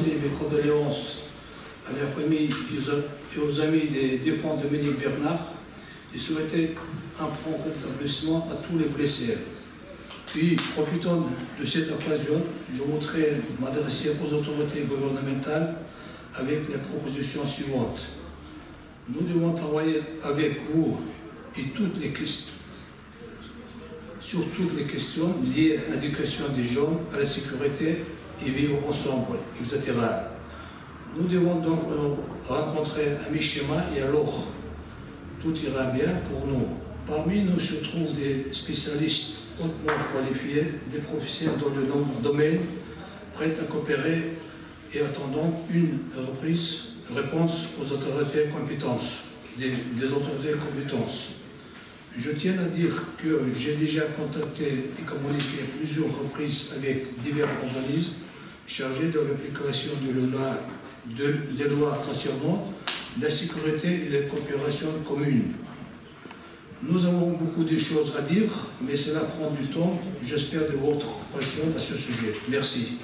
présenter mes condoléances à la famille et aux amis des défunts Dominique Bernard et souhaiter un prompt rétablissement à tous les blessés. Puis, profitant de cette occasion, je voudrais m'adresser aux autorités gouvernementales avec les propositions suivantes. Nous devons travailler avec vous et sur toutes les questions liées à l'éducation des jeunes, à la sécurité et vivre ensemble, etc. Nous devons donc rencontrer un mi-chemin et alors tout ira bien pour nous. Parmi nous se trouvent des spécialistes hautement qualifiés, des professionnels dans le domaine, prêts à coopérer et attendant une réponse aux autorités compétences, des autorités compétences. Je tiens à dire que j'ai déjà contacté et communiqué à plusieurs reprises avec divers organismes chargés de l'application des lois concernant la sécurité et la coopération commune. Nous avons beaucoup de choses à dire, mais cela prend du temps. J'espère de votre compréhension à ce sujet. Merci.